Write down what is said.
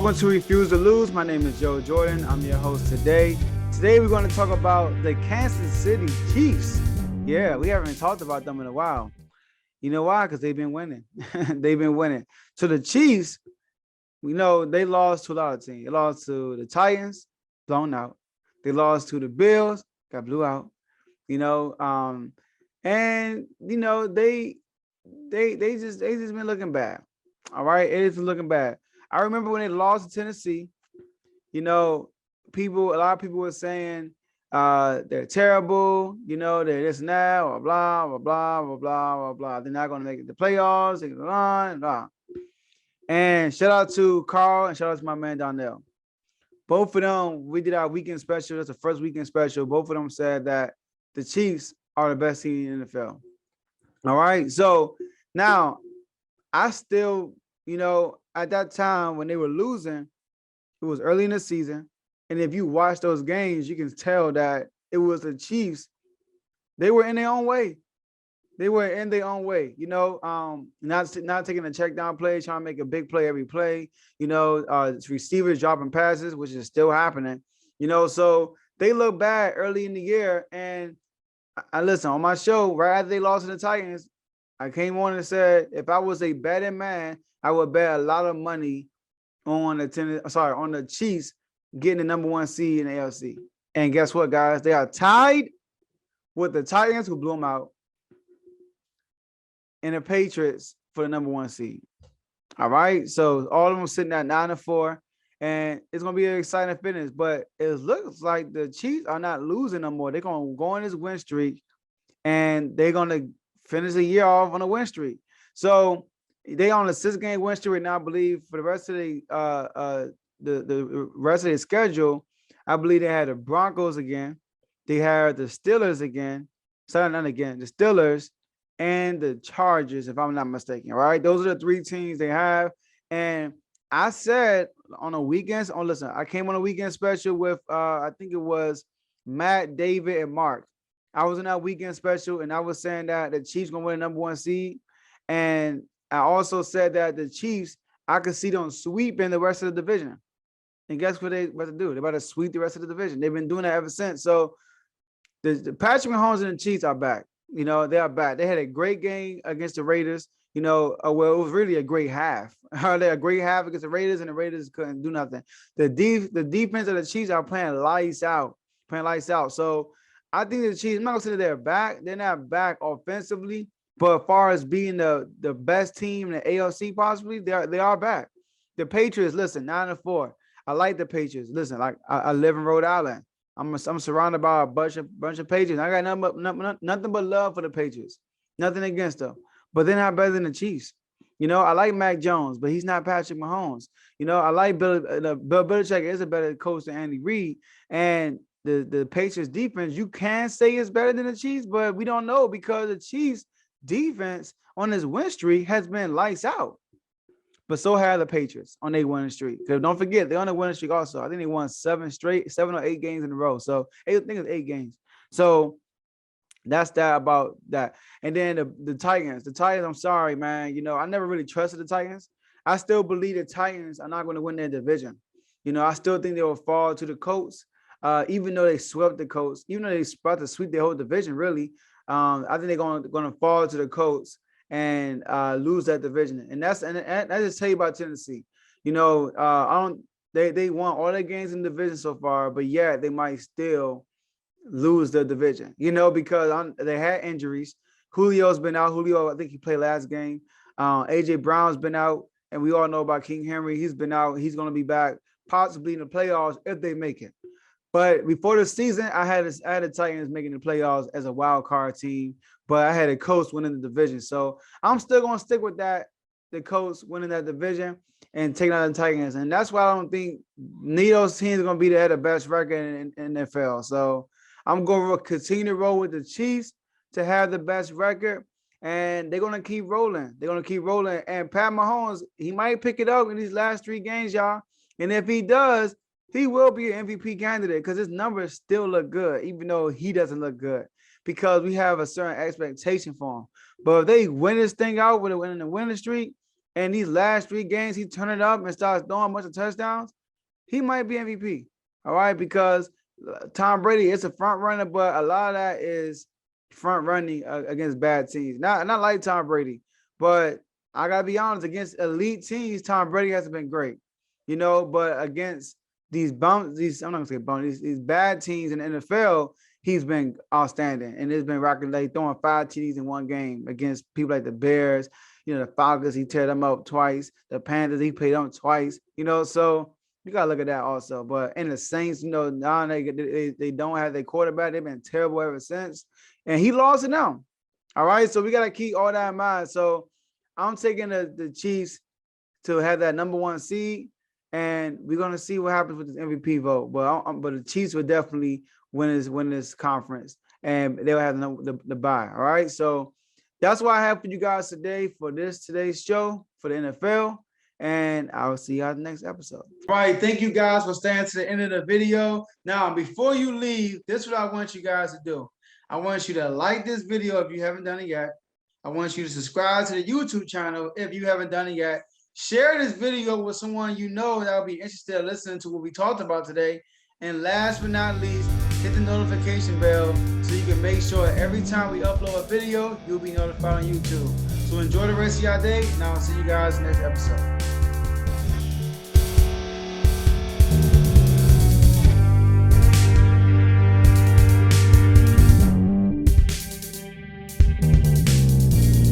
Welcome to Refuse to Lose. My name is Joe Jordan. I'm your host today. Today we're going to talk about the Kansas City Chiefs. Yeah, we haven't talked about them in a while. You know why? Because they've been winning. They've been winning. So the Chiefs, we know they lost to a lot of teams. They lost to the Titans, blown out. They lost to the Bills, got blew out. You know, and you know they just been looking bad. All right, it is looking bad. I remember when they lost to Tennessee. You know, a lot of people were saying they're terrible. You know, they're this and that, or blah blah blah blah blah blah blah. They're not going to make it the playoffs. They're going to blah. And shout out to Carl and shout out to my man Donnell. Both of them, we did our weekend special. That's the first weekend special. Both of them said that the Chiefs are the best team in the NFL. All right. So now I still, at that time when they were losing, it was early in the season. And if you watch those games, you can tell that it was the Chiefs. They were in their own way. They were in their own way, not taking a check down play, trying to make a big play every play, receivers dropping passes, which is still happening, so they look bad early in the year. And I listen on my show right after they lost to the Titans. I came on and said, if I was a betting man, I would bet a lot of money on the Chiefs getting the number one seed in the AFC. And guess what, guys? They are tied with the Titans, who blew them out, and the Patriots for the number one seed. All right. So all of them sitting at 9-4, and it's going to be an exciting finish. But it looks like the Chiefs are not losing no more. They're going to go on this win streak, and they're going to finish the year off on a win streak. So they on a 6-game win streak right now, I believe. For the rest of the rest of the schedule, I believe they had the Broncos again. They had the Steelers again. Sorry, not again. The Steelers and the Chargers, if I'm not mistaken. All right, those are the 3 teams they have. And I said on a weekend, I came on a weekend special with I think it was Matt, David, and Mark. I was in that weekend special, and I was saying that the Chiefs gonna win the number one seed. And I also said that the Chiefs, I could see them sweeping the rest of the division. And guess what they about to do? They're about to sweep the rest of the division. They've been doing that ever since. So the Patrick Mahomes and the Chiefs are back. They are back. They had a great game against the Raiders. It was really a great half. They had a great half against the Raiders, and the Raiders couldn't do nothing. The defense of the Chiefs are playing lights out. So I think the Chiefs, I'm not going to say they're back. They're not back offensively. But as far as being the best team in the AFC possibly, they are back. The Patriots, listen, 9-4. I like the Patriots. Listen, like I live in Rhode Island. I'm surrounded by a bunch of Patriots. I got nothing but love for the Patriots. Nothing against them. But they're not better than the Chiefs. I like Mac Jones, but he's not Patrick Mahomes. I like Bill Belichick is a better coach than Andy Reid. And the Patriots defense, you can say it's better than the Chiefs, but we don't know because the Chiefs defense on this win streak has been lights out. But so have the Patriots on their winning streak. Because don't forget, they're on a winning streak also. I think they won 7 or 8 games in a row. So I think it's 8 games. So that's that about that. And then the Titans. The Titans, I'm sorry, man. I never really trusted the Titans. I still believe the Titans are not going to win their division. I still think they will fall to the Colts. Even though they swept the Colts, even though they're about to sweep their whole division, really, I think they're going to fall to the Colts and lose that division. And I just tell you about Tennessee. They won all their games in the division so far, but yeah, they might still lose the division. Because they had injuries. Julio's been out. I think he played last game. AJ Brown's been out, and we all know about King Henry. He's been out. He's going to be back possibly in the playoffs if they make it. But before the season, I had the Titans making the playoffs as a wild card team, but I had a Colts winning the division. So I'm still going to stick with that, the Colts winning that division and taking out the Titans. And that's why I don't think neither of those teams are going to be the best record in NFL. So I'm going to continue to roll with the Chiefs to have the best record, and they're going to keep rolling. And Pat Mahomes, he might pick it up in these last 3 games, y'all. And if he does, he will be an MVP candidate because his numbers still look good, even though he doesn't look good, because we have a certain expectation for him. But if they win this thing out with a winning streak, and these last 3 games, he turn it up and starts throwing a bunch of touchdowns, he might be MVP. All right, because Tom Brady is a front runner, but a lot of that is front running against bad teams. Not like Tom Brady, but I gotta be honest, against elite teams, Tom Brady hasn't been great, but against these I'm not gonna say bumps, these bad teams in the NFL, he's been outstanding. And it's been rocking, like throwing 5 TDs in one game against people like the Bears, the Falcons, he teared them up twice. The Panthers, he played them twice, so you gotta look at that also. But in the Saints, now they don't have their quarterback. They've been terrible ever since. And he lost it now. All right. So we gotta keep all that in mind. So I'm taking the Chiefs to have that number 1 seed. And we're gonna see what happens with this MVP vote. But the Chiefs will definitely win this conference. And they'll have the bye. All right. So that's what I have for you guys today for today's show for the NFL. And I'll see you on the next episode. All right. Thank you guys for staying to the end of the video. Now, before you leave, this is what I want you guys to do. I want you to like this video if you haven't done it yet. I want you to subscribe to the YouTube channel if you haven't done it yet. Share this video with someone you know that will be interested in listening to what we talked about today. And last but not least, hit the notification bell so you can make sure every time we upload a video, you'll be notified on YouTube. So enjoy the rest of your day, and I'll see you guys next episode.